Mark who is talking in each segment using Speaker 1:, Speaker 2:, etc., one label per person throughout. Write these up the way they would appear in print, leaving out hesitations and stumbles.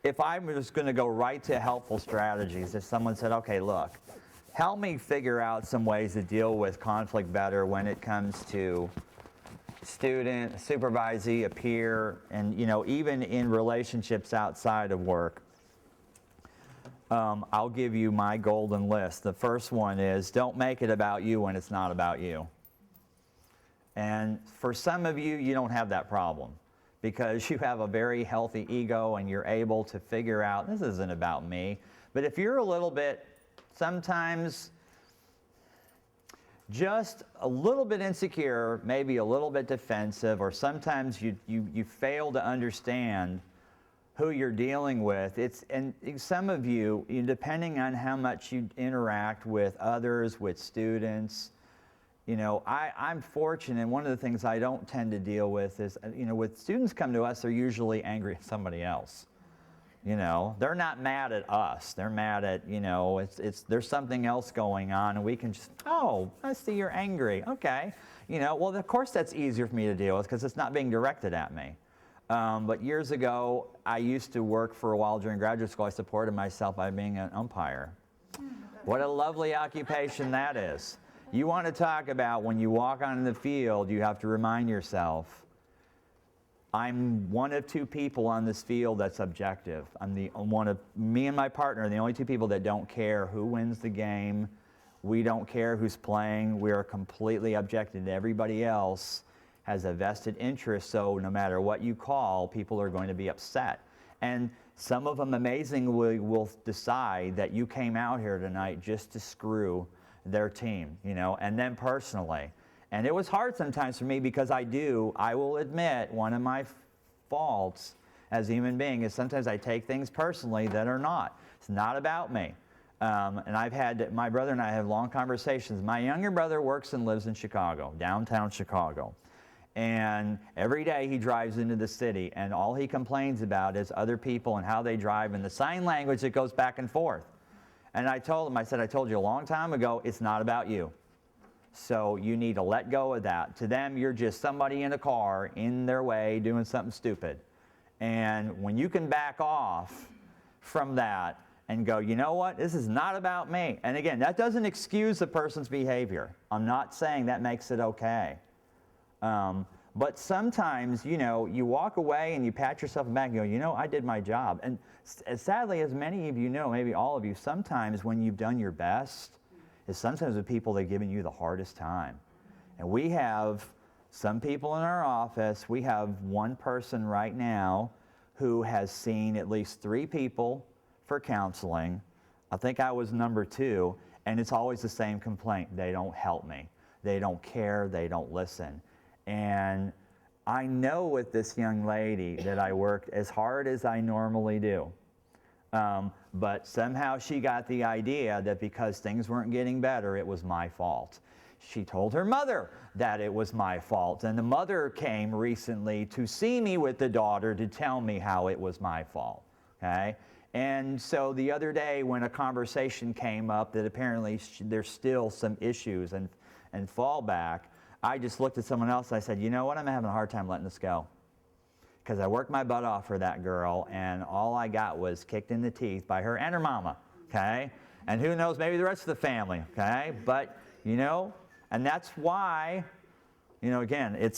Speaker 1: if I was going to go right to helpful strategies, if someone said, okay, look, help me figure out some ways to deal with conflict better when it comes to student, supervisee, a peer, and even in relationships outside of work, I'll give you my golden list. The first one is don't make it about you when it's not about you. And for some of you, you don't have that problem because you have a very healthy ego and you're able to figure out, this isn't about me. But if you're a little bit, sometimes just a little bit insecure, maybe a little bit defensive, or sometimes you fail to understand who you're dealing with. And some of you, depending on how much you interact with others, with students, I'm fortunate, and one of the things I don't tend to deal with is, when students come to us, they're usually angry at somebody else. They're not mad at us. They're mad at, there's something else going on, and we can just, oh, I see you're angry. Okay. Well, of course that's easier for me to deal with because it's not being directed at me. But years ago, I used to work for a while during graduate school. I supported myself by being an umpire. What a lovely occupation that is. You want to talk about when you walk on the field, you have to remind yourself, I'm one of two people on this field that's objective. Me and my partner are the only two people that don't care who wins the game. We don't care who's playing. We are completely objective. Everybody else has a vested interest, so no matter what you call, people are going to be upset. And some of them amazingly will decide that you came out here tonight just to screw their team, and then personally. And it was hard sometimes for me because I will admit, one of my faults as a human being is sometimes I take things personally that are not. It's not about me. And my brother and I have long conversations. My younger brother works and lives in Chicago, downtown Chicago. And every day he drives into the city, and all he complains about is other people and how they drive and the sign language that goes back and forth. And I told him, I told you a long time ago, it's not about you. So you need to let go of that. To them, you're just somebody in a car in their way doing something stupid. And when you can back off from that and go, you know what, this is not about me. And again, that doesn't excuse the person's behavior. I'm not saying that makes it okay. But sometimes, you walk away and you pat yourself back and go, I did my job. And sadly, as many of you know, maybe all of you, sometimes when you've done your best, is sometimes the people that are giving you the hardest time. And we have some people in our office, we have one person right now who has seen at least 3 people for counseling. I think I was number 2, and it's always the same complaint. They don't help me. They don't care. They don't listen. And I know with this young lady that I worked as hard as I normally do. But somehow she got the idea that because things weren't getting better, it was my fault. She told her mother that it was my fault. And the mother came recently to see me with the daughter to tell me how it was my fault. Okay? And so the other day when a conversation came up that apparently there's still some issues and fallback, I just looked at someone else and I said, you know what, I'm having a hard time letting this go. Because I worked my butt off for that girl, and all I got was kicked in the teeth by her and her mama, okay? And who knows, maybe the rest of the family, okay? But, and that's why, again,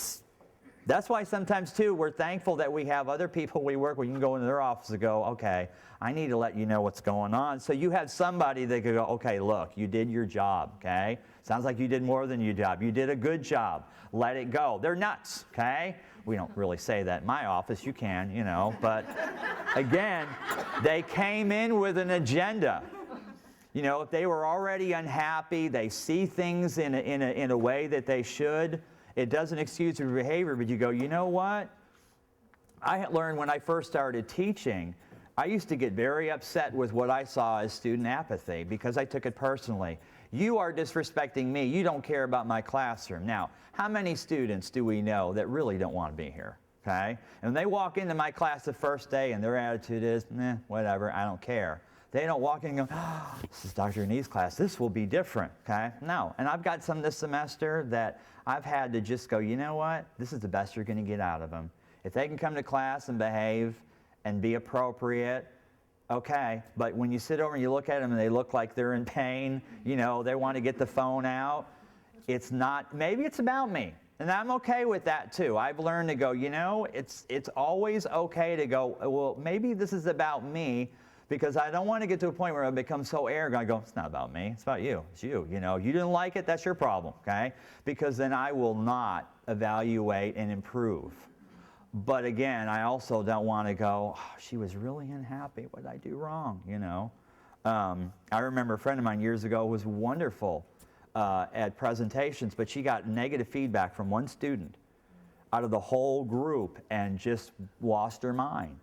Speaker 1: that's why sometimes, too, we're thankful that we have other people we work with. You can go into their office and go, okay, I need to let you know what's going on. So you have somebody that could go, okay, look, you did your job, okay? Sounds like you did more than your job. You did a good job. Let it go. They're nuts, okay? We don't really say that in my office. You can, But, again, they came in with an agenda. If they were already unhappy, they see things in a way that they should. It doesn't excuse their behavior, but you go, you know what? I learned when I first started teaching, I used to get very upset with what I saw as student apathy because I took it personally. You are disrespecting me. You don't care about my classroom. Now, how many students do we know that really don't want to be here? Okay? And they walk into my class the first day and their attitude is, whatever, I don't care. They don't walk in and go, oh, this is Dr. Nee's class. This will be different, okay? No. And I've got some this semester that I've had to just go, you know what? This is the best you're going to get out of them. If they can come to class and behave and be appropriate Okay, but when you sit over and you look at them and they look like they're in pain, you know, they want to get the phone out, it's not, maybe it's about me. And I'm okay with that too. I've learned to go, you know, it's always okay to go, well, maybe this is about me, because I don't want to get to a point where I become so arrogant. I go, it's not about me, it's about you. It's you. You know, you didn't like it, that's your problem, okay? Because then I will not evaluate and improve. But again, I also don't want to go, oh, she was really unhappy. What did I do wrong? You know, I remember a friend of mine years ago was wonderful at presentations, but she got negative feedback from one student out of the whole group and just lost her mind.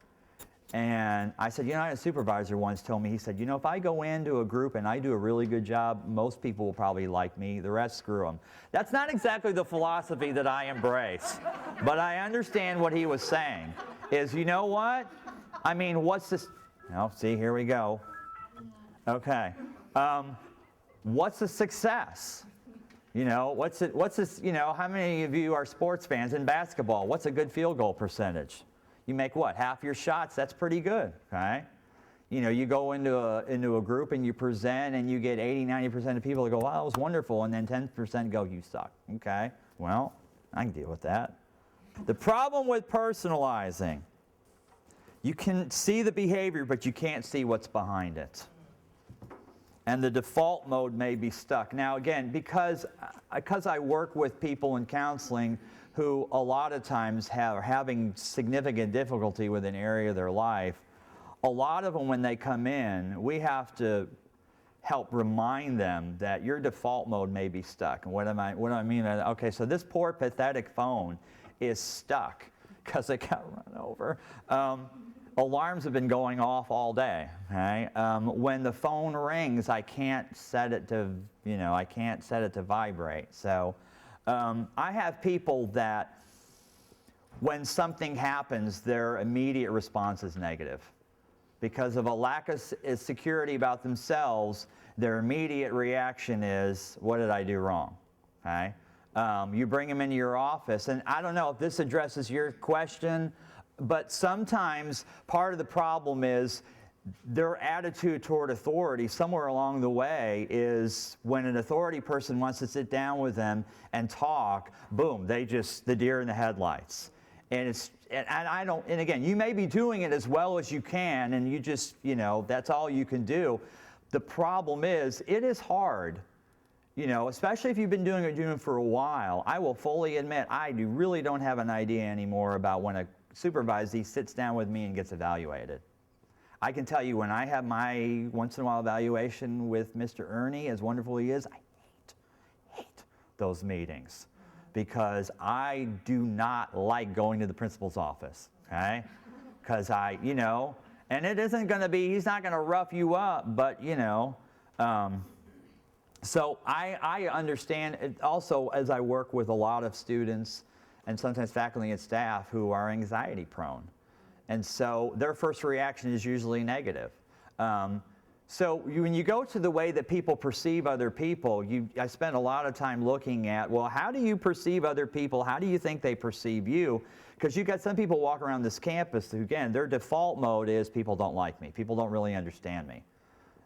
Speaker 1: And I said, you know, I had a supervisor once told me, he said, you know, if I go into a group and I do a really good job, most people will probably like me, the rest screw them. That's not exactly the philosophy that I embrace, but I understand what he was saying, is, you know what? I mean, what's this? Oh, see, here we go. Okay. What's the success? You know, what's this, you know, how many of you are sports fans in basketball? What's a good field goal percentage? You make what, half your shots? That's pretty good, okay? You know, you go into a group and you present and you get 80, 90% of people that go, wow, that was wonderful, and then 10% go, you suck, okay? Well, I can deal with that. The problem with personalizing, you can see the behavior, but you can't see what's behind it. And the default mode may be stuck. Now again, because I work with people in counseling who a lot of times are having significant difficulty with an area of their life, a lot of them when they come in, we have to help remind them that your default mode may be stuck. And what do I mean? Okay, so this poor pathetic phone is stuck because it got run over. Alarms have been going off all day. Okay? When the phone rings, I can't set it to, you know, I can't set it to vibrate. So I have people that when something happens, their immediate response is negative. Because of a lack of security about themselves, their immediate reaction is, what did I do wrong? Okay? You bring them into your office, and I don't know if this addresses your question, but sometimes part of the problem is their attitude toward authority somewhere along the way is when an authority person wants to sit down with them and talk, boom, they just, the deer in the headlights. And I don't, and again, you may be doing it as well as you can, and you just, you know, that's all you can do. The problem is, it is hard, you know, especially if you've been doing it for a while. I will fully admit, I really don't have an idea anymore about when a supervisee sits down with me and gets evaluated. I can tell you when I have my once in a while evaluation with Mr. Ernie, as wonderful he is, I hate those meetings because I do not like going to the principal's office, okay? Because you know, and it isn't going to be, he's not going to rough you up, but you know, so I understand it also as I work with a lot of students and sometimes faculty and staff who are anxiety prone. And so their first reaction is usually negative. So when you go to the way that people perceive other people, I spent a lot of time looking at, well, how do you perceive other people? How do you think they perceive you? Because you've got some people walk around this campus who, again, their default mode is people don't like me. People don't really understand me.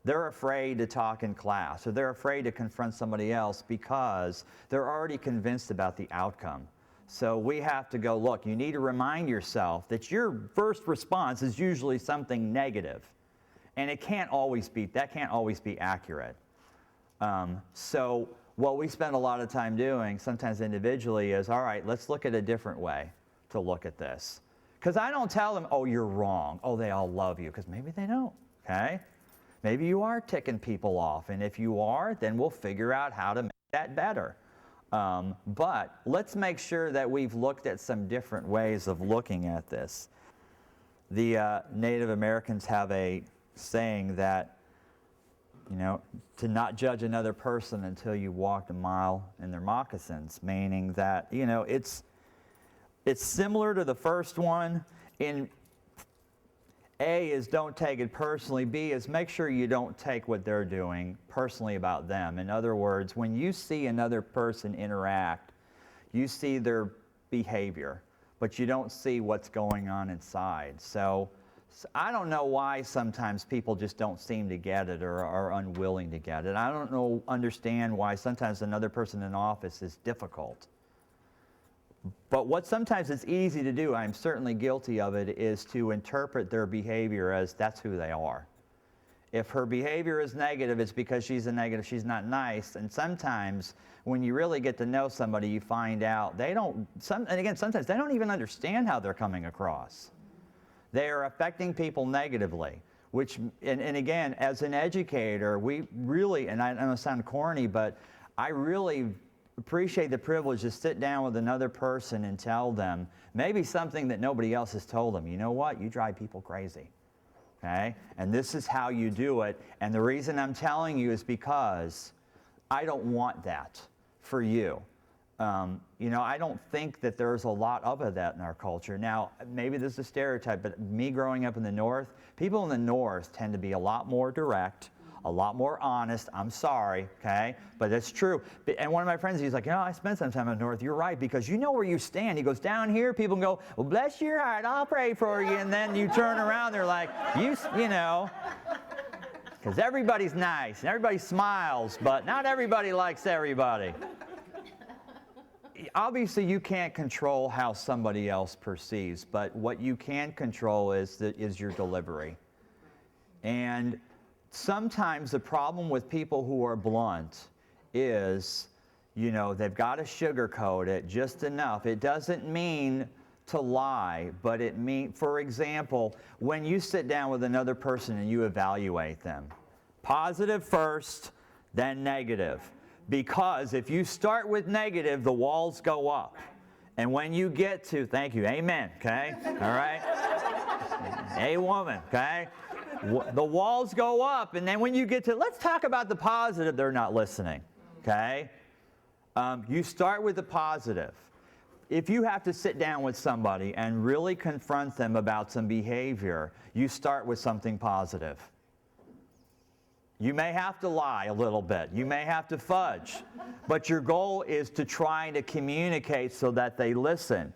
Speaker 1: They're afraid to talk in class, or they're afraid to confront somebody else because they're already convinced about the outcome. So we have to go, look, you need to remind yourself that your first response is usually something negative. And that can't always be accurate. So what we spend a lot of time doing, sometimes individually, is, all right, let's look at a different way to look at this. Because I don't tell them, oh, you're wrong. Oh, they all love you. Because maybe they don't, okay? Maybe you are ticking people off. And if you are, then we'll figure out how to make that better. But let's make sure that we've looked at some different ways of looking at this. The Native Americans have a saying that, you know, to not judge another person until you walked a mile in their moccasins, meaning that, you know, it's similar to the first one. In A is don't take it personally. B is make sure you don't take what they're doing personally about them. In other words, when you see another person interact, you see their behavior, but you don't see what's going on inside. So I don't know why sometimes people just don't seem to get it or are unwilling to get it. I don't understand why sometimes another person in office is difficult. But what sometimes it's easy to do, I'm certainly guilty of it, is to interpret their behavior as that's who they are. If her behavior is negative, it's because she's a negative, she's not nice. And sometimes when you really get to know somebody, you find out they don't, and again, sometimes they don't even understand how they're coming across. They are affecting people negatively, which, and again, as an educator, we really, and I know it sounds corny, but I really appreciate the privilege to sit down with another person and tell them maybe something that nobody else has told them. You know what? You drive people crazy. Okay? And this is how you do it. And the reason I'm telling you is because I don't want that for you. You know, I don't think that there's a lot of that in our culture. Now, maybe this is a stereotype, but me growing up in the North, people in the North tend to be a lot more direct, a lot more honest. I'm sorry, okay? But it's true. And one of my friends, he's like, you know, I spent some time in the North. You're right, because you know where you stand. He goes, down here, people can go, well, bless your heart, I'll pray for you. And then you turn around, they're like, you know, because everybody's nice and everybody smiles, but not everybody likes everybody. Obviously, you can't control how somebody else perceives, but what you can control is your delivery. And sometimes the problem with people who are blunt is, you know, they've got to sugarcoat it just enough. It doesn't mean to lie, but it means, for example, when you sit down with another person and you evaluate them, positive first, then negative. Because if you start with negative, the walls go up. And when you get to, thank you, amen, okay? All right? A woman, okay? The walls go up, and then when you get to, let's talk about the positive, they're not listening, okay? You start with the positive. If you have to sit down with somebody and really confront them about some behavior, you start with something positive. You may have to lie a little bit. You may have to fudge. But your goal is to try to communicate so that they listen.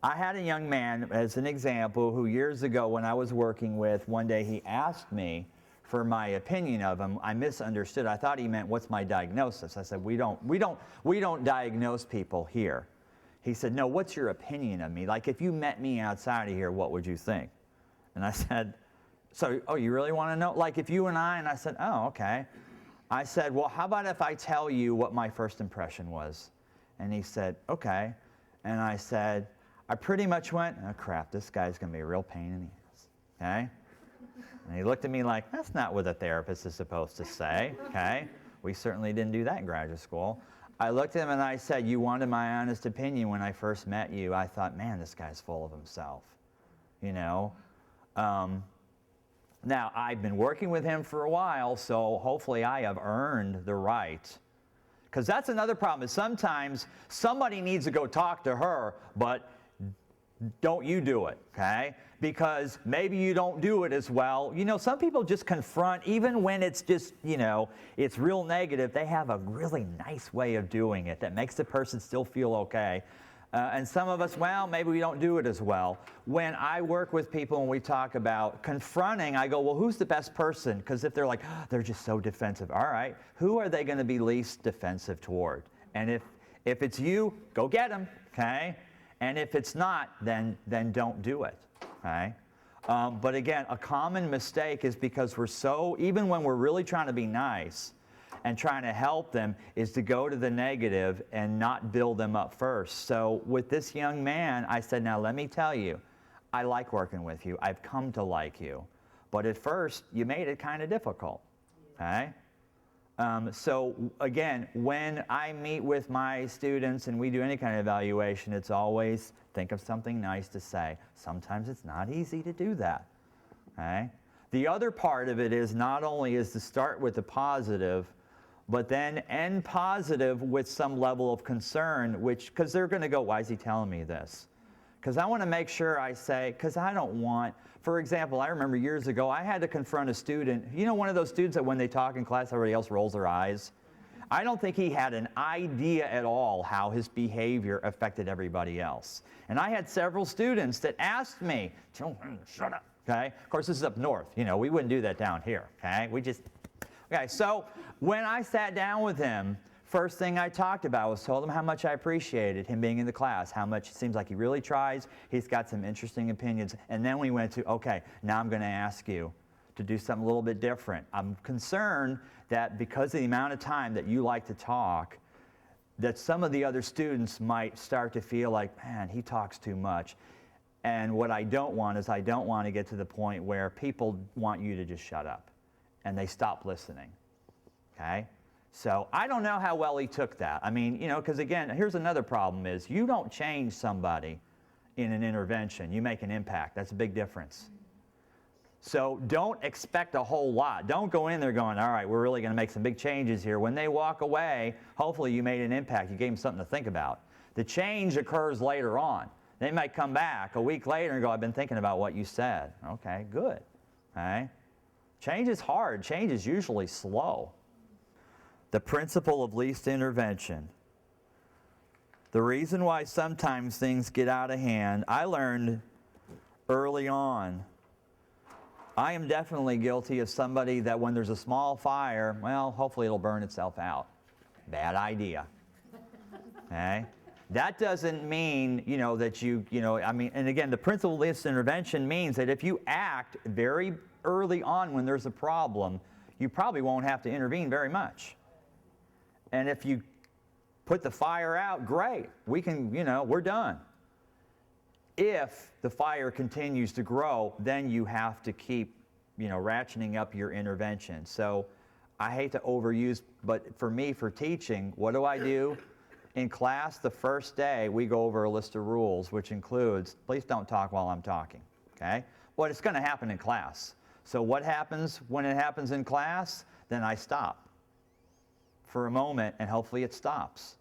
Speaker 1: I had a young man, as an example, who years ago when I was working with, one day he asked me for my opinion of him. I misunderstood. I thought he meant, what's my diagnosis? I said, we don't diagnose people here. He said, no, what's your opinion of me? Like, if you met me outside of here, what would you think? And I said, so, oh, you really want to know? Like, if you and I said, oh, okay. I said, well, how about if I tell you what my first impression was? And he said, okay. And I said, I pretty much went, oh, crap, this guy's going to be a real pain in the ass, okay? And he looked at me like, that's not what a therapist is supposed to say, okay? We certainly didn't do that in graduate school. I looked at him and I said, you wanted my honest opinion when I first met you. I thought, man, this guy's full of himself, you know? Now, I've been working with him for a while, so hopefully I have earned the right. Because that's another problem, is sometimes somebody needs to go talk to her, but don't you do it, okay? Because maybe you don't do it as well. You know, some people just confront, even when it's just, you know, it's real negative, they have a really nice way of doing it that makes the person still feel okay. And some of us, well, maybe we don't do it as well. When I work with people and we talk about confronting, I go, well, who's the best person? Because if they're like, oh, they're just so defensive. All right, who are they going to be least defensive toward? And if it's you, go get them, okay? And if it's not, then don't do it, okay? But again, a common mistake is because we're so, even when we're really trying to be nice, and trying to help them, is to go to the negative and not build them up first. So with this young man, I said, now let me tell you, I like working with you. I've come to like you. But at first, you made it kind of difficult, okay? So again, when I meet with my students and we do any kind of evaluation, it's always think of something nice to say. Sometimes it's not easy to do that, okay? The other part of it is not only is to start with the positive, but then end positive with some level of concern, because they're going to go, why is he telling me this? Because I want to make sure I say, because I don't want, for example, I remember years ago, I had to confront a student, you know, one of those students that when they talk in class, everybody else rolls their eyes? I don't think he had an idea at all how his behavior affected everybody else. And I had several students that asked me, shut up, Okay? Of course, this is up north. You know, we wouldn't do that down here. Okay? Okay, so when I sat down with him, first thing I talked about was told him how much I appreciated him being in the class, how much it seems like he really tries. He's got some interesting opinions. And then we went to, okay, now I'm going to ask you to do something a little bit different. I'm concerned that because of the amount of time that you like to talk, that some of the other students might start to feel like, man, he talks too much. And what I don't want is I don't want to get to the point where people want you to just shut up and they stop listening. Okay? So I don't know how well he took that. I mean, you know, because again, here's another problem is you don't change somebody in an intervention. You make an impact. That's a big difference. So don't expect a whole lot. Don't go in there going, all right, we're really going to make some big changes here. When they walk away, hopefully you made an impact. You gave them something to think about. The change occurs later on. They might come back a week later and go, I've been thinking about what you said. Okay, good. Okay? Change is hard. Change is usually slow. The principle of least intervention. The reason why sometimes things get out of hand, I learned early on. I am definitely guilty of somebody that when there's a small fire, well, hopefully it'll burn itself out. Bad idea. Okay? That doesn't mean, you know, that I mean, and again, the principle of least intervention means that if you act very early on when there's a problem, you probably won't have to intervene very much. And if you put the fire out, great. We can, you know, we're done. If the fire continues to grow, then you have to keep, you know, ratcheting up your intervention. So I hate to overuse, but for me, for teaching, what do? In class, the first day, we go over a list of rules, which includes, please don't talk while I'm talking, okay? Well, it's going to happen in class. So what happens when it happens in class? Then I stop for a moment, and hopefully it stops.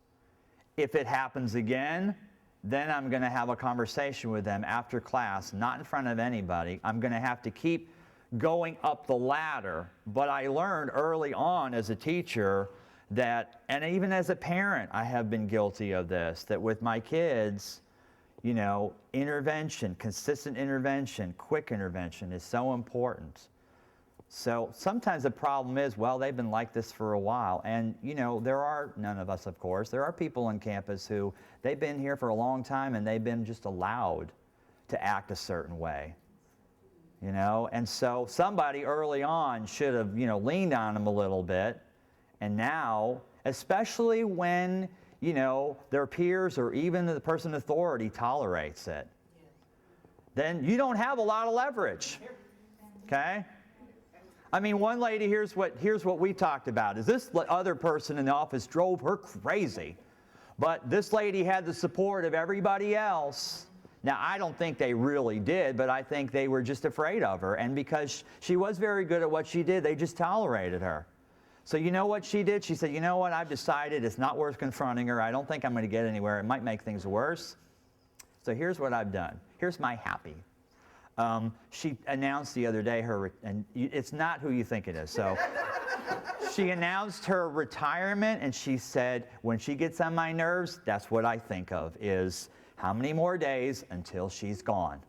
Speaker 1: If it happens again, then I'm going to have a conversation with them after class, not in front of anybody. I'm going to have to keep going up the ladder. But I learned early on as a teacher that, and even as a parent, I have been guilty of this, that with my kids, you know, intervention, consistent intervention, quick intervention is so important. So sometimes the problem is, well, they've been like this for a while. And, you know, there are, none of us, of course, there are people on campus who, they've been here for a long time and they've been just allowed to act a certain way. You know, and so somebody early on should have, you know, leaned on them a little bit. And now, especially when, you know, their peers or even the person in authority tolerates it, then you don't have a lot of leverage. Okay? I mean, one lady, here's what we talked about, is this other person in the office drove her crazy. But this lady had the support of everybody else. Now, I don't think they really did, but I think they were just afraid of her. And because she was very good at what she did, they just tolerated her. So you know what she did? She said, you know what, I've decided it's not worth confronting her. I don't think I'm going to get anywhere. It might make things worse. So here's what I've done. Here's my happy. She announced the other day and it's not who you think it is. So she announced her retirement, and she said, when she gets on my nerves, that's what I think of, is how many more days until she's gone.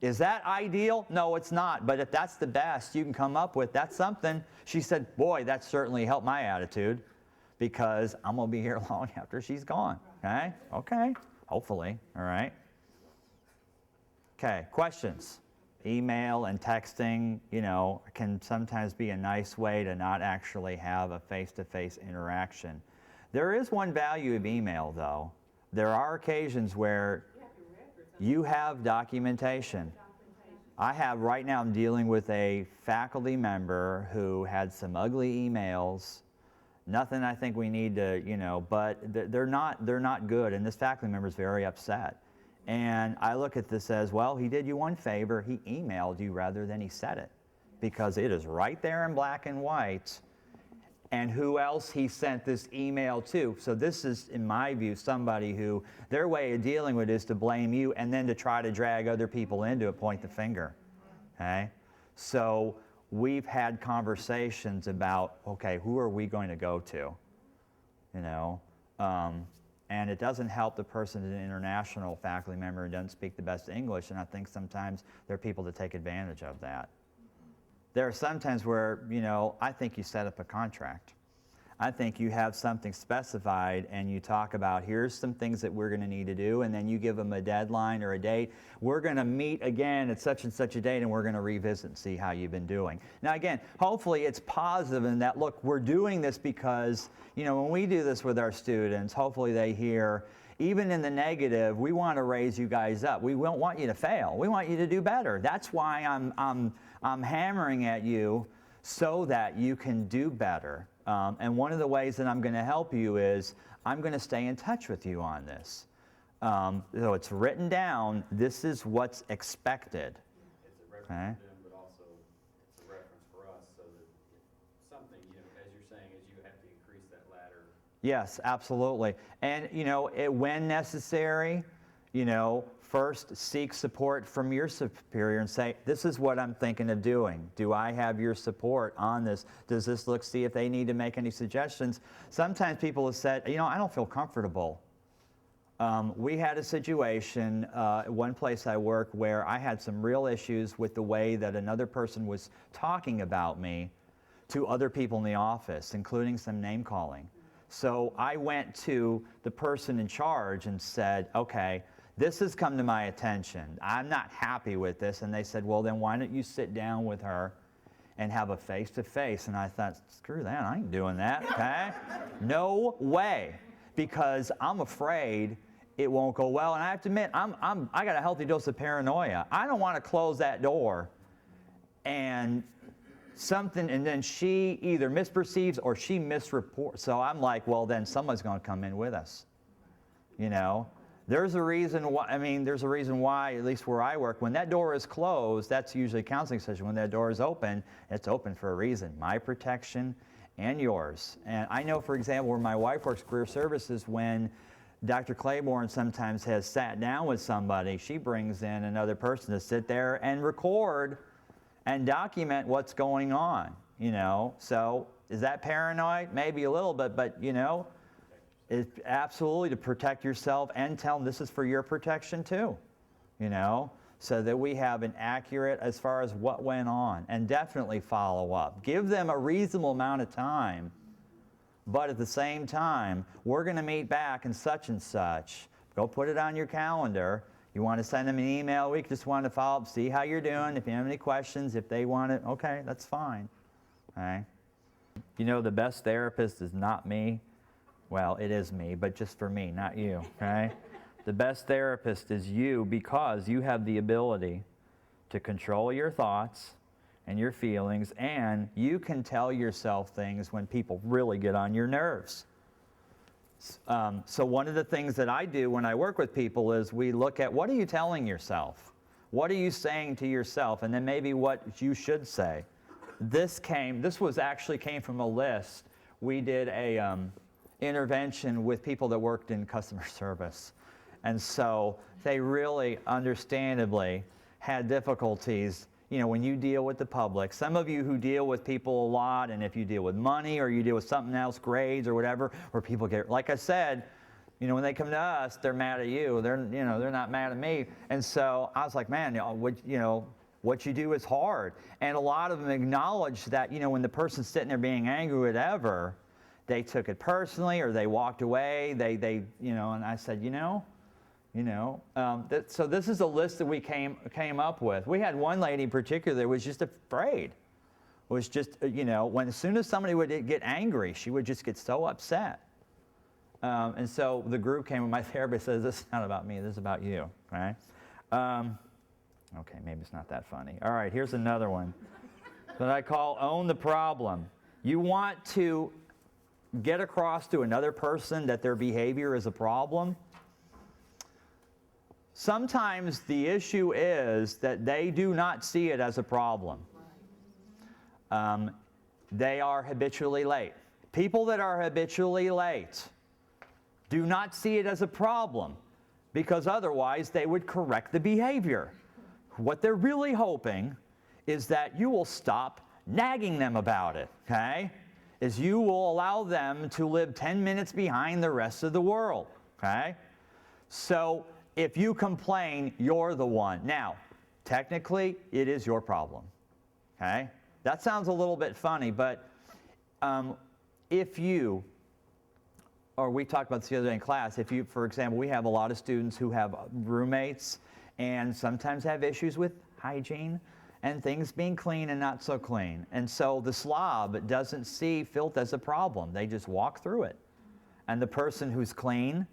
Speaker 1: Is that ideal? No, it's not. But if that's the best you can come up with, that's something. She said, boy, that certainly helped my attitude, because I'm going to be here long after she's gone. Okay? Okay. Hopefully. All right. Okay. Questions? Email and texting, you know, can sometimes be a nice way to not actually have a face-to-face interaction. There is one value of email, though. There are occasions where you have documentation. I have, right now, I'm dealing with a faculty member who had some ugly emails. Nothing I think we need to, you know, but they're not good, and this faculty member is very upset. And I look at this as, well, he did you one favor, he emailed you rather than he said it, because it is right there in black and white, and who else he sent this email to. So this is, in my view, somebody who, their way of dealing with it is to blame you and then to try to drag other people into it, point the finger, okay? So we've had conversations about, okay, who are we going to go to, you know? and it doesn't help the person is an international faculty member and doesn't speak the best English, and I think sometimes there are people that take advantage of that. There are some times where, I think you set up a contract. I think you have something specified and you talk about, here's some things that we're going to need to do, and then you give them a deadline or a date. We're going to meet again at such and such a date, and we're going to revisit and see how you've been doing. Now again, hopefully it's positive in that, look, we're doing this because, when we do this with our students, hopefully they hear, even in the negative, we want to raise you guys up. We don't want you to fail. We want you to do better. That's why I'm hammering at you so that you can do better. And one of the ways that I'm going to help you is I'm going to stay in touch with you on this. So it's written down. This is what's expected.
Speaker 2: It's a reference to them, but also it's a reference for us, so that something, as you're saying, is you have to increase that ladder.
Speaker 1: Yes, absolutely. And, when necessary, first seek support from your superior and say, this is what I'm thinking of doing. Do I have your support on this? Does this look, see if they need to make any suggestions? Sometimes people have said, I don't feel comfortable. We had a situation at one place I work where I had some real issues with the way that another person was talking about me to other people in the office, including some name calling. So I went to the person in charge and said, okay, this has come to my attention. I'm not happy with this. And they said, well, then why don't you sit down with her and have a face-to-face? And I thought, screw that, I ain't doing that, okay? No way, because I'm afraid it won't go well. And I have to admit, I got a healthy dose of paranoia. I don't want to close that door and then she either misperceives or she misreports. So I'm like, well, then someone's going to come in with us, There's a reason why, at least where I work, when that door is closed, that's usually a counseling session. When that door is open, it's open for a reason, my protection and yours. And I know, for example, where my wife works, career services, when Dr. Claiborne sometimes has sat down with somebody, she brings in another person to sit there and record and document what's going on, So is that paranoid? Maybe a little bit, but, it's absolutely to protect yourself and tell them this is for your protection too, so that we have an accurate as far as what went on, and definitely follow up. Give them a reasonable amount of time, but at the same time, we're going to meet back in such and such. Go put it on your calendar. You want to send them an email, we just want to follow up, see how you're doing. If you have any questions, if they want it, okay, that's fine. Okay. The best therapist is not me. Well, it is me, but just for me, not you, okay? The best therapist is you, because you have the ability to control your thoughts and your feelings, and you can tell yourself things when people really get on your nerves. So one of the things that I do when I work with people is we look at, what are you telling yourself? What are you saying to yourself? And then maybe what you should say. This came from a list. We did a intervention with people that worked in customer service. And so they really, understandably, had difficulties, when you deal with the public. Some of you who deal with people a lot, and if you deal with money or you deal with something else, grades or whatever, where people get, like I said, when they come to us, they're mad at you. They're not mad at me. And so I was like, man, what you do is hard. And a lot of them acknowledge that, when the person's sitting there being angry, whatever, they took it personally or they walked away. And I said, so this is a list that we came up with. We had one lady in particular that was just afraid. It was just, as soon as somebody would get angry, she would just get so upset. And so the group came, and my therapist says, this is not about me, this is about you, right? Okay, maybe it's not that funny. All right, here's another one that I call own the problem. You want to get across to another person that their behavior is a problem. Sometimes the issue is that they do not see it as a problem. They are habitually late. People that are habitually late do not see it as a problem, because otherwise they would correct the behavior. What they're really hoping is that you will stop nagging them about it, okay? Is you will allow them to live 10 minutes behind the rest of the world, okay? So if you complain, you're the one. Now, technically, it is your problem, okay? That sounds a little bit funny, but if you, or we talked about this the other day in class, if you, for example, we have a lot of students who have roommates and sometimes have issues with hygiene and things being clean and not so clean. And so the slob doesn't see filth as a problem. They just walk through it. And the person who's clean,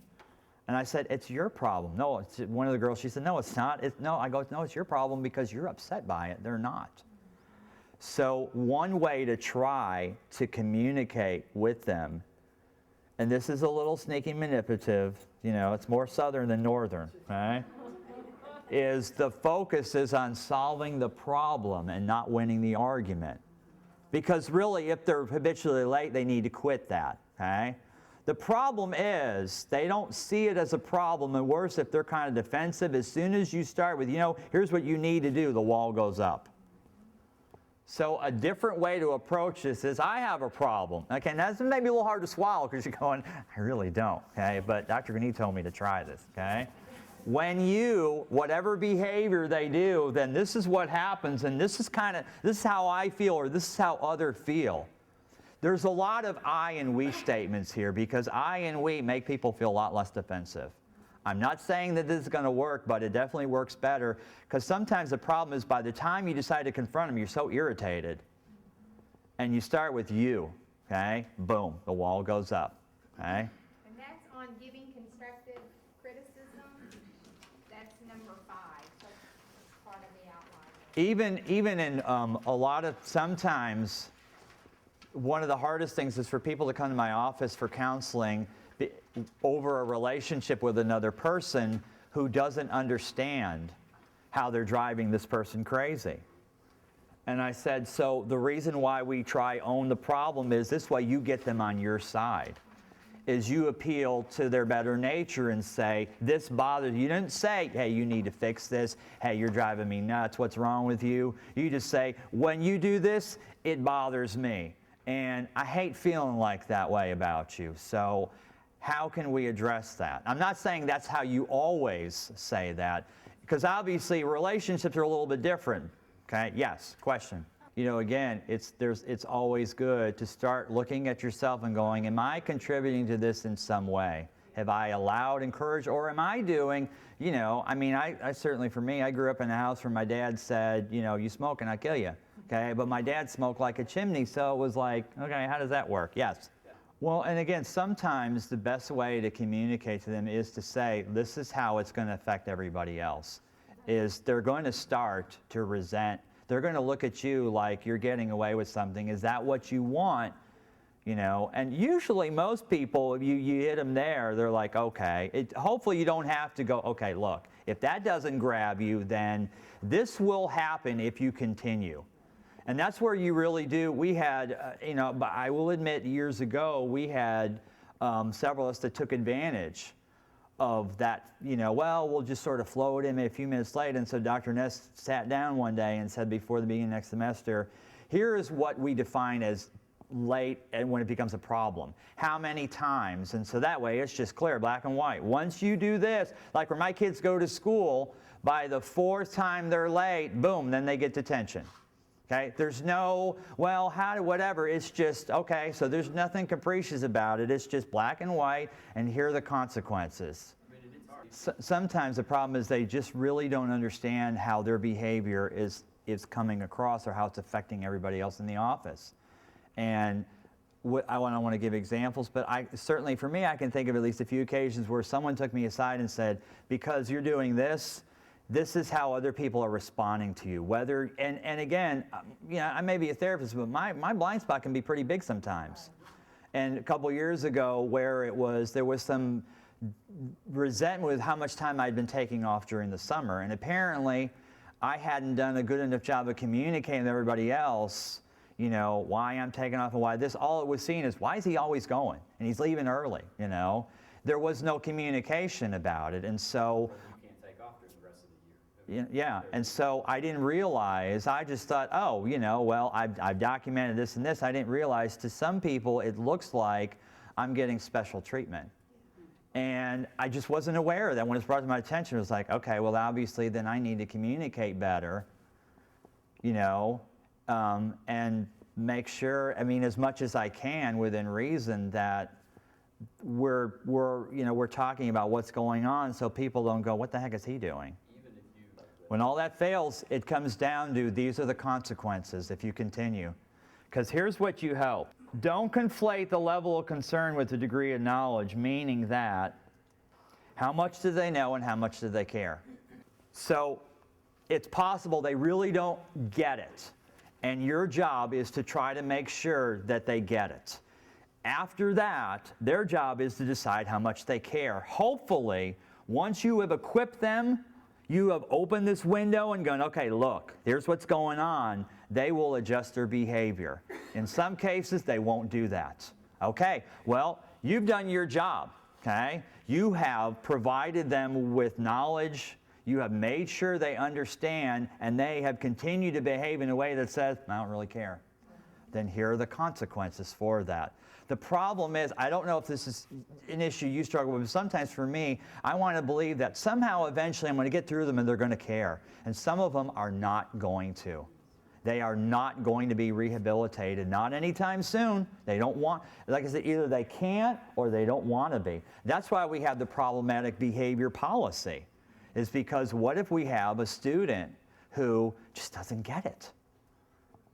Speaker 1: and I said, it's your problem. No, it's one of the girls, she said, no, it's not. No, I go, no, it's your problem because you're upset by it. They're not. So one way to try to communicate with them, and this is a little sneaky manipulative, you know, it's more southern than northern, okay? Is the focus is on solving the problem and not winning the argument. Because really, if they're habitually late, they need to quit that, okay? The problem is they don't see it as a problem, and worse, if they're kind of defensive, as soon as you start with, you know, here's what you need to do, the wall goes up. So a different way to approach this is, I have a problem. Okay, and that's maybe a little hard to swallow because you're going, I really don't, okay? But Dr. Gani told me to try this, okay? When you, whatever behavior they do, then this is what happens, and this is how I feel, or this is how others feel. There's a lot of I and we statements here because I and we make people feel a lot less defensive. I'm not saying that this is going to work, but it definitely works better because sometimes the problem is by the time you decide to confront them, you're so irritated. And you start with you, okay? Boom, the wall goes up, okay?
Speaker 3: And that's on giving constructive criticism. That's number 5. So it's part of the outline.
Speaker 1: Even in a lot of, sometimes, one of the hardest things is for people to come to my office for counseling over a relationship with another person who doesn't understand how they're driving this person crazy. And I said, so the reason why we try own the problem is this way you get them on your side. Is you appeal to their better nature and say, this bothers you. You didn't say, hey, you need to fix this. Hey, you're driving me nuts. What's wrong with you? You just say, when you do this, it bothers me. And I hate feeling like that way about you. So how can we address that? I'm not saying that's how you always say that, because obviously relationships are a little bit different. Okay, yes, question. You know, again, it's always good to start looking at yourself and going, am I contributing to this in some way? Have I allowed, encouraged, or am I doing, you know, I mean, I certainly, for me, I grew up in a house where my dad said, you know, you smoke and I kill you. Okay, but my dad smoked like a chimney, so it was like, okay, how does that work? Yes. Well, and again, sometimes the best way to communicate to them is to say, this is how it's going to affect everybody else. Is they're going to start to resent. They're going to look at you like you're getting away with something. Is that what you want? You know, and usually most people, if you hit them there, they're like, okay. Hopefully you don't have to go, okay, look, if that doesn't grab you, then this will happen if you continue. And that's where you really do. We had, you know, but I will admit years ago, we had several of us that took advantage of that, you know, well, we'll just sort of float him a few minutes late. And so Dr. Ness sat down one day and said before the beginning of next semester, here is what we define as late and when it becomes a problem. How many times? And so that way it's just clear, black and white. Once you do this, like when my kids go to school, by the 4th time they're late, boom, then they get detention. Okay, there's no, well, whatever, it's just, okay, so there's nothing capricious about it. It's just black and white, and here are the consequences. Sometimes the problem is they just really don't understand how their behavior is coming across or how it's affecting everybody else in the office. And I don't want to give examples, but certainly for me, I can think of at least a few occasions where someone took me aside and said, because you're doing this, this is how other people are responding to you. Whether, and again, you know, I may be a therapist, but my blind spot can be pretty big sometimes. And a couple years ago where there was some resentment with how much time I'd been taking off during the summer. And apparently I hadn't done a good enough job of communicating with everybody else, you know, why I'm taking off and why this. All it was seen is, why is he always going? And he's leaving early, you know. There was no communication about it. And so, yeah, and so I didn't realize, I just thought, oh, you know, well, I've documented this and this. I didn't realize to some people it looks like I'm getting special treatment. And I just wasn't aware of that. When it was brought to my attention, it was like, okay, well, obviously then I need to communicate better, you know, and make sure, I mean, as much as I can within reason, that we're talking about what's going on, so people don't go, what the heck is he doing?
Speaker 2: Even if you,
Speaker 1: When all that fails, it comes down to these are the consequences if you continue. Because here's what you hope. Don't conflate the level of concern with the degree of knowledge, meaning that how much do they know and how much do they care? So it's possible they really don't get it. And your job is to try to make sure that they get it. After that, their job is to decide how much they care. Hopefully, once you have equipped them, you have opened this window and gone, okay, look, here's what's going on. They will adjust their behavior. In some cases, they won't do that. Okay, well, you've done your job, okay? You have provided them with knowledge. You have made sure they understand, and they have continued to behave in a way that says, I don't really care. Then here are the consequences for that. The problem is, I don't know if this is an issue you struggle with, but sometimes for me, I want to believe that somehow eventually I'm going to get through them and they're going to care. And some of them are not going to. They are not going to be rehabilitated, not anytime soon. They don't want, like I said, either they can't or they don't want to be. That's why we have the problematic behavior policy, is because what if we have a student who just doesn't get it?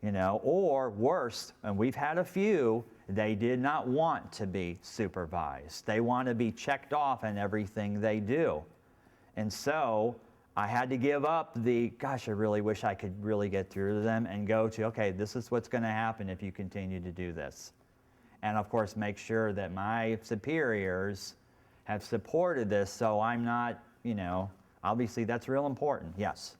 Speaker 1: You know, or worse, and we've had a few, they did not want to be supervised. They want to be checked off in everything they do. And so I had to give up the, gosh, I really wish I could really get through to them, and go to, okay, this is what's going to happen if you continue to do this. And of course, make sure that my superiors have supported this, so I'm not, you know, obviously that's real important, yes.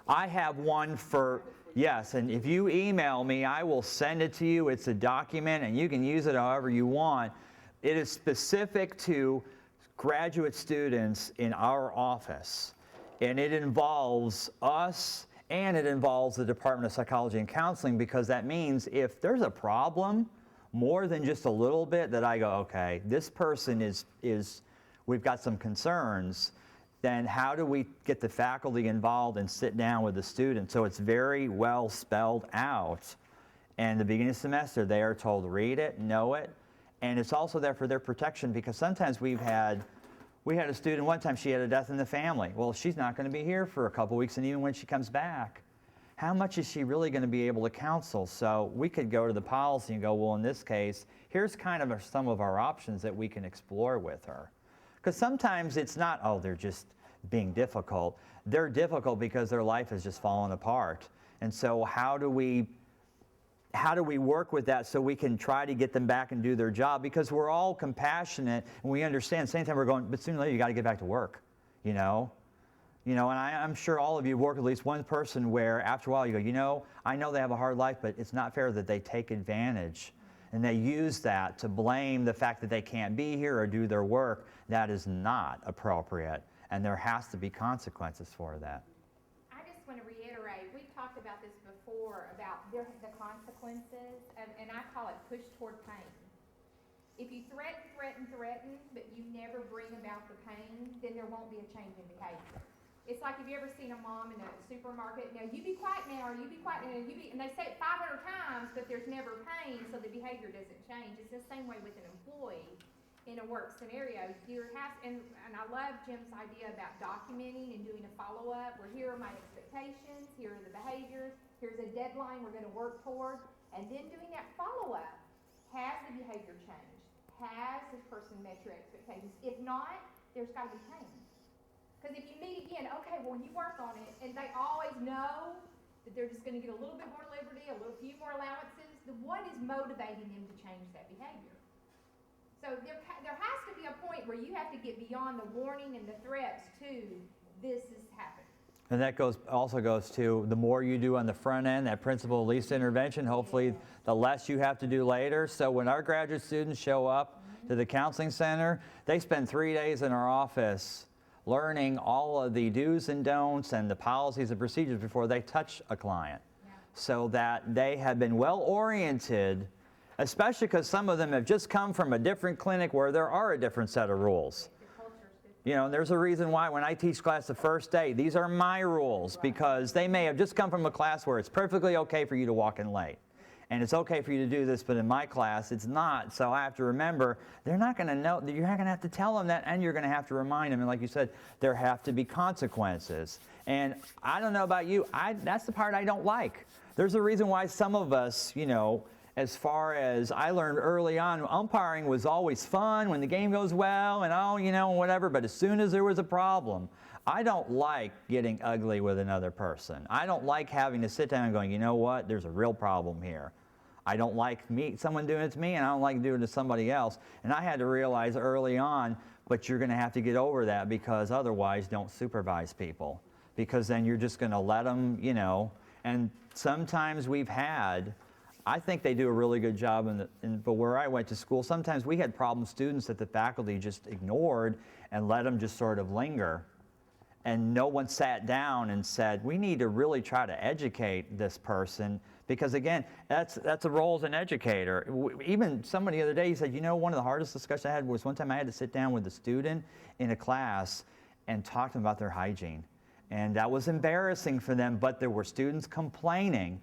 Speaker 1: I have one for, yes, and if you email me, I will send it to you. It's a document, and you can use it however you want. It is specific to graduate students in our office, and it involves us, and it involves the Department of Psychology and Counseling, because that means if there's a problem, more than just a little bit, that I go, okay, this person is we've got some concerns, then how do we get the faculty involved and sit down with the student? So it's very well spelled out. And at the beginning of the semester, they are told, read it, know it, and it's also there for their protection, because sometimes we had a student one time, she had a death in the family. Well, she's not going to be here for a couple weeks, and even when she comes back, how much is she really going to be able to counsel? So we could go to the policy and go, well, in this case, here's kind of some of our options that we can explore with her. Because sometimes it's not, oh, they're just being difficult. They're difficult because their life has just fallen apart. And so how do we work with that so we can try to get them back and do their job? Because we're all compassionate and we understand. At the same time, we're going, but sooner or later, you got to get back to work, you know? And I'm sure all of you work with at least one person where after a while you go, I know they have a hard life, but it's not fair that they take advantage and they use that to blame the fact that they can't be here or do their work. That is not appropriate, and there has to be consequences for that.
Speaker 3: I just want to reiterate, we've talked about this before, about the consequences, and I call it push toward pain. If you threaten, but you never bring about the pain, then there won't be a change in behavior. It's like, have you ever seen a mom in a supermarket, now you be quiet now, or you be quiet now, and they say it 500 times, but there's never pain, so the behavior doesn't change. It's the same way with an employee in a work scenario. And I love Jim's idea about documenting and doing a follow-up, where here are my expectations, here are the behaviors, here's a deadline we're going to work toward, and then doing that follow-up. Has the behavior changed? Has this person met your expectations? If not, there's got to be pain. Because if you meet again, okay, well, you work on it, and they always know that they're just going to get a little bit more liberty, few more allowances, then what is motivating them to change that behavior? So there has to be a point where you have to get beyond the warning and the threats to this is happening.
Speaker 1: And that also goes to the more you do on the front end, that principle of least intervention, hopefully the less you have to do later. So when our graduate students show up to the counseling center, they spend 3 days in our office learning all of the do's and don'ts and the policies and procedures before they touch a client, so that they have been well oriented especially because some of them have just come from a different clinic where there are a different set of rules.
Speaker 3: Your culture's different.
Speaker 1: You know, there's a reason why when I teach class the first day, these are my rules, because they may have just come from a class where it's perfectly okay for you to walk in late. And it's okay for you to do this, but in my class, it's not. So I have to remember, they're not going to know, you're not going to have to tell them that, and you're going to have to remind them. And like you said, there have to be consequences. And I don't know about you, that's the part I don't like. There's a reason why some of us, you know, as far as I learned early on, umpiring was always fun when the game goes well and oh, you know, whatever. But as soon as there was a problem, I don't like getting ugly with another person. I don't like having to sit down and going, you know what, there's a real problem here. I don't like someone doing it to me, and I don't like doing it to somebody else. And I had to realize early on, but you're going to have to get over that, because otherwise don't supervise people. Because then you're just going to let them, you know. And sometimes we've had, I think they do a really good job, but where I went to school, sometimes we had problem students that the faculty just ignored and let them just sort of linger. And no one sat down and said, we need to really try to educate this person, because again, that's a role as an educator. Even somebody the other day, he said, you know, one of the hardest discussions I had was one time I had to sit down with a student in a class and talk to them about their hygiene. And that was embarrassing for them, but there were students complaining.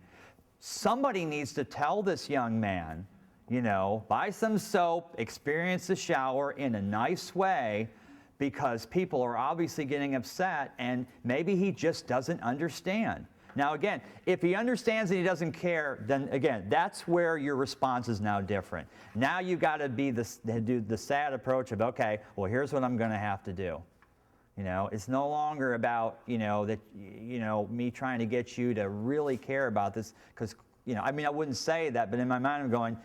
Speaker 1: Somebody needs to tell this young man, you know, buy some soap, experience the shower in a nice way, because people are obviously getting upset, and maybe he just doesn't understand. Now again, if he understands and he doesn't care, then again, that's where your response is now different. Now you've got to do the sad approach of, okay, well, here's what I'm going to have to do. You know, it's no longer about, you know, that, you know, me trying to get you to really care about this, because, you know, I mean, I wouldn't say that, but in my mind I'm going,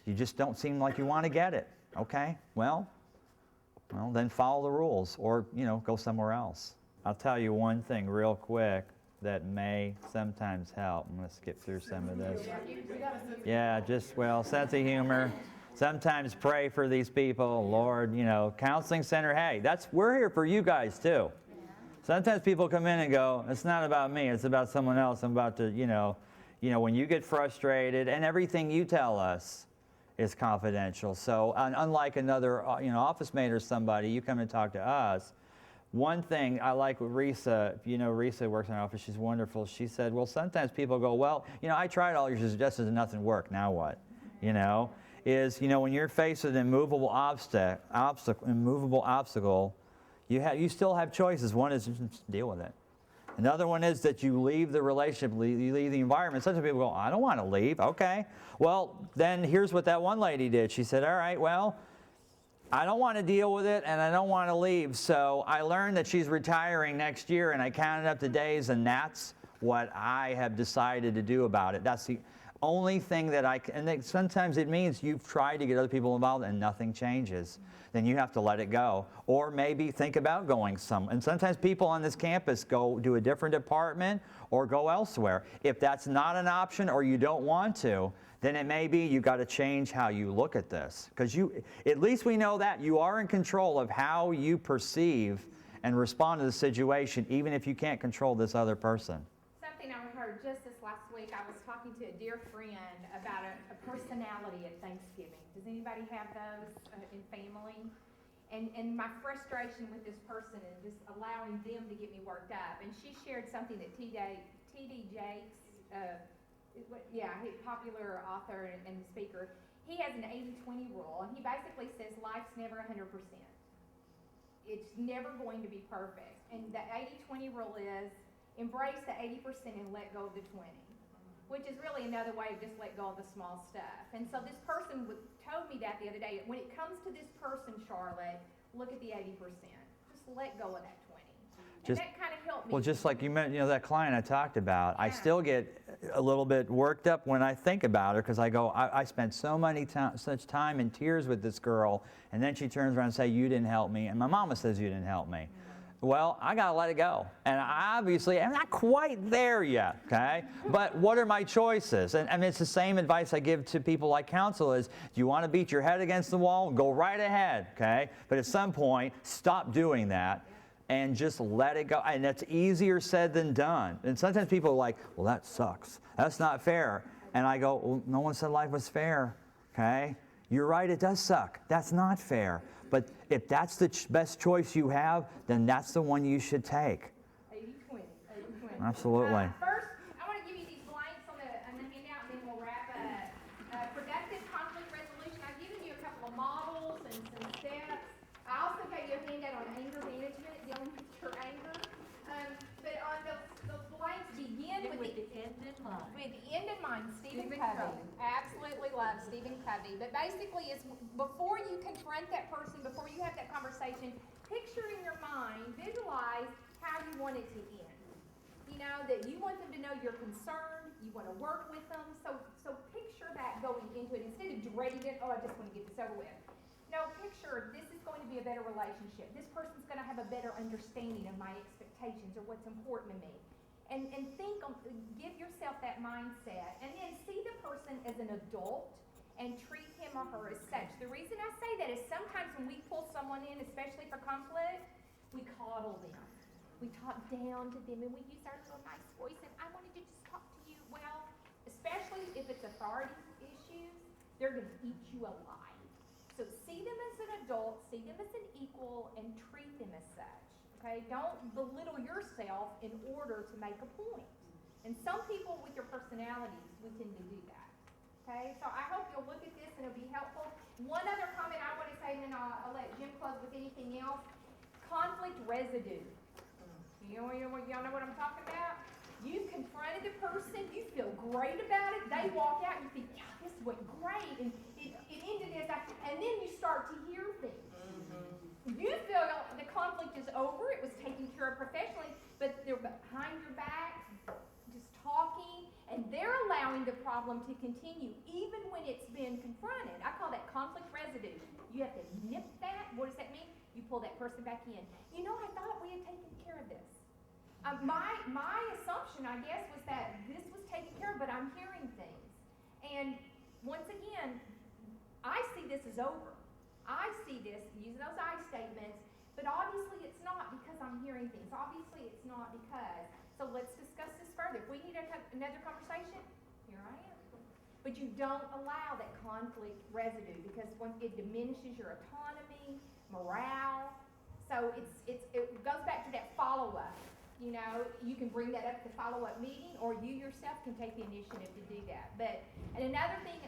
Speaker 1: you just don't seem like you want to get it. Okay, well, then follow the rules, or, you know, go somewhere else. I'll tell you one thing real quick that may sometimes help. I'm going to skip through some of this. Yeah, just, well, sense of humor. Sometimes pray for these people. Lord, you know, counseling center, hey, we're here for you guys too. Sometimes people come in and go, it's not about me, it's about someone else. I'm about to, you know, when you get frustrated, and everything you tell us is confidential. So unlike another, you know, office mate or somebody, you come and talk to us. One thing I like with Risa, you know, Risa works in our office, she's wonderful. She said, well, sometimes people go, well, you know, I tried all your suggestions and nothing worked, now what? You know, you know, when you're faced with an immovable obstacle, you still have choices. One is just deal with it. Another one is that you leave the relationship, you leave the environment. Sometimes people go, I don't want to leave. Okay. Well, then here's what that one lady did. She said, all right, well, I don't want to deal with it, and I don't want to leave. So I learned that she's retiring next year, and I counted up the days, and that's what I have decided to do about it. That's the only thing that sometimes it means you've tried to get other people involved and nothing changes. Then you have to let it go. Or maybe think about going and sometimes people on this campus go do a different department or go elsewhere. If that's not an option or you don't want to, then it may be you got to change how you look at this. Because at least we know that you are in control of how you perceive and respond to the situation, even if you can't control this other person.
Speaker 3: Something I heard just this last week, I was talking to a dear friend about a personality at Thanksgiving. Does anybody have those in family? And my frustration with this person and just allowing them to get me worked up. And she shared something that T.D. Jakes, popular author and speaker, he has an 80-20 rule, and he basically says life's never 100%. It's never going to be perfect. And the 80-20 rule is embrace the 80% and let go of the 20, which is really another way of just let go of the small stuff. And so this person told me that the other day. When it comes to this person, Charlotte, look at the 80%. Just let go of that 20. And that kind of helped me.
Speaker 1: Well, just like you mentioned, you know, that client I talked about, I still get a little bit worked up when I think about her, because I go, I spent such time in tears with this girl, and then she turns around and says, you didn't help me, and my mama says you didn't help me. Well, I got to let it go. And I obviously am not quite there yet, okay? But what are my choices? And I mean, it's the same advice I give to people I counsel is, do you want to beat your head against the wall? Go right ahead, okay? But at some point, stop doing that and just let it go. And that's easier said than done. And sometimes people are like, well, that sucks. That's not fair. And I go, well, no one said life was fair, okay? You're right, it does suck. That's not fair. But if that's the best choice you have, then that's the one you should take.
Speaker 3: 80-20.
Speaker 1: Absolutely.
Speaker 3: First, I want to give you these blanks on the handout, and then we'll wrap up. Productive conflict resolution. I've given you a couple of models and some steps. I also gave you a handout on anger management, dealing with your anger. But on those blanks, begin with the end in mind. With the end in mind, Stephen Covey. Absolutely love Stephen Covey. But basically, it's before you confront that person, before you have that conversation, picture in your mind, visualize how you want it to end. You know, that you want them to know you're concerned, you want to work with them. So picture that going into it instead of dreading it, oh, I just want to get this over with. No, picture this is going to be a better relationship. This person's going to have a better understanding of my expectations or what's important to me. And think, give yourself that mindset. And then see the person as an adult and treat him or her as such. The reason I say that is sometimes when we pull someone in, especially for conflict, we coddle them. We talk down to them and we use our little nice voice and I wanted to just talk to you. Well, especially if it's authority issues, they're going to eat you alive. So see them as an adult, see them as an equal, and treat them as such. Okay? Don't belittle yourself in order to make a point. And some people with your personalities, we tend to do that. Okay? So I hope you'll look at this and it'll be helpful. One other comment I want to say, and then I'll let Jim close with anything else. Conflict residue. Y'all know what I'm talking about? You confronted the person, you feel great about it, they walk out, you think, yeah, this went great, and it ended as that, and then you start to hear things. You feel the conflict is over, it was taken care of professionally, but they're behind your back, just talking, and they're allowing the problem to continue, even when it's been confronted. I call that conflict residue. You have to nip that. What does that mean? You pull that person back in. You know, I thought we had taken care of this. My assumption, I guess, was that this was taken care of, but I'm hearing things. And once again, I see this as over. I see this, using those I statements, but obviously it's not because I'm hearing things. Obviously it's not because. So let's discuss this further. If we need another conversation, here I am. But you don't allow that conflict residue because it diminishes your autonomy, morale. So it goes back to that follow-up. You know, you can bring that up at the follow-up meeting, or you yourself can take the initiative to do that. And another thing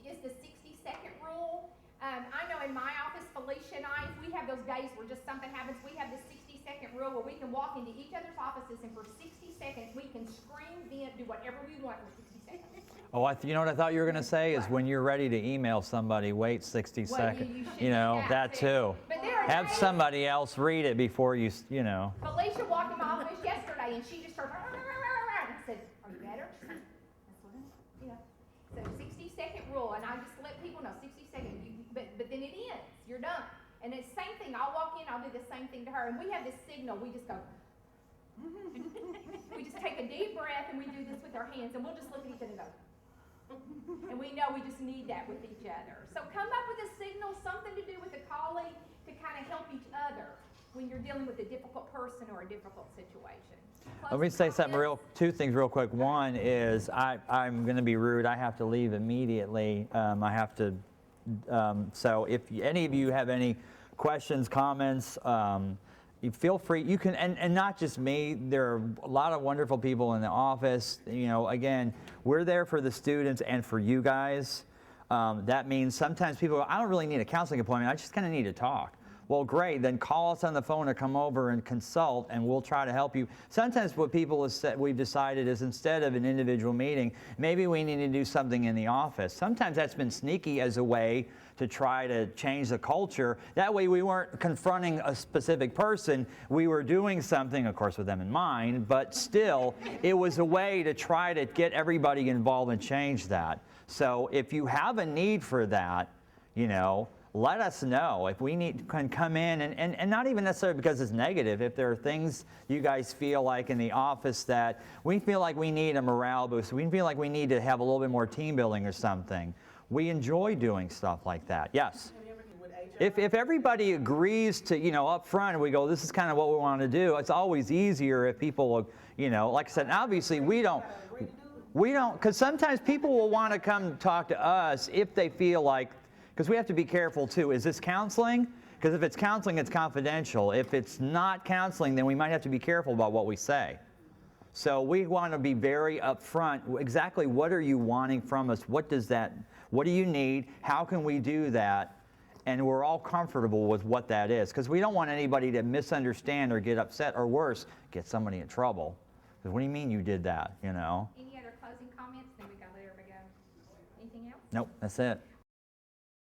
Speaker 3: is the 60-second rule. I know in my office, Felicia and I, if we have those days where just something happens, we have this 60-second rule where we can walk into each other's offices and for 60 seconds we can scream, vent, do whatever we want for 60 seconds.
Speaker 1: Oh, you know what I thought you were going to say is when you're ready to email somebody, wait 60 seconds. You know, that too.
Speaker 3: But there are
Speaker 1: Have
Speaker 3: days,
Speaker 1: somebody else read it before you know.
Speaker 3: Felicia walked in my office yesterday and she just started, and I said, are you better? She said, that's what you know. So 60-second rule, and I just let people know, 60 seconds, but then it ends, you're done. And it's the same thing, I'll walk in, I'll do the same thing to her, and we have this signal, we just go, we just take a deep breath and we do this with our hands, and we'll just look at each other and go, and we know we just need that with each other. So come up with a signal, something to do with a colleague to kind of help each other when you're dealing with a difficult person or a difficult situation.
Speaker 1: Let me say something two things real quick. One is I'm going to be rude. I have to leave immediately. I have to, so if any of you have any questions, comments, you feel free. You can, and not just me. There are a lot of wonderful people in the office. You know, again, we're there for the students and for you guys. That means sometimes people go, I don't really need a counseling appointment. I just kind of need to talk. Well, great. Then call us on the phone or come over and consult, and we'll try to help you. Sometimes what people have said, we've decided is instead of an individual meeting, maybe we need to do something in the office. Sometimes that's been sneaky as a way to try to change the culture. That way we weren't confronting a specific person. We were doing something, of course, with them in mind, but still, it was a way to try to get everybody involved and change that. So if you have a need for that, you know, let us know. If we can come in, and not even necessarily because it's negative, if there are things you guys feel like in the office that we feel like we need a morale boost, we feel like we need to have a little bit more team building or something, we enjoy doing stuff like that. Yes? If everybody agrees to, you know, up front, we go, this is kind of what we want to do, it's always easier if people, you know, like I said, obviously we don't, We don't, because sometimes people will want to come talk to us if they feel like, because we have to be careful too. Is this counseling? Because if it's counseling, it's confidential. If it's not counseling, then we might have to be careful about what we say. So we want to be very upfront. Exactly what are you wanting from us? What do you need? How can we do that? And we're all comfortable with what that is. Because we don't want anybody to misunderstand or get upset, or worse, get somebody in trouble. Because what do you mean you did that, you know?
Speaker 3: Any other closing comments? Then we gotta let everybody go. Anything else?
Speaker 1: Nope, that's it.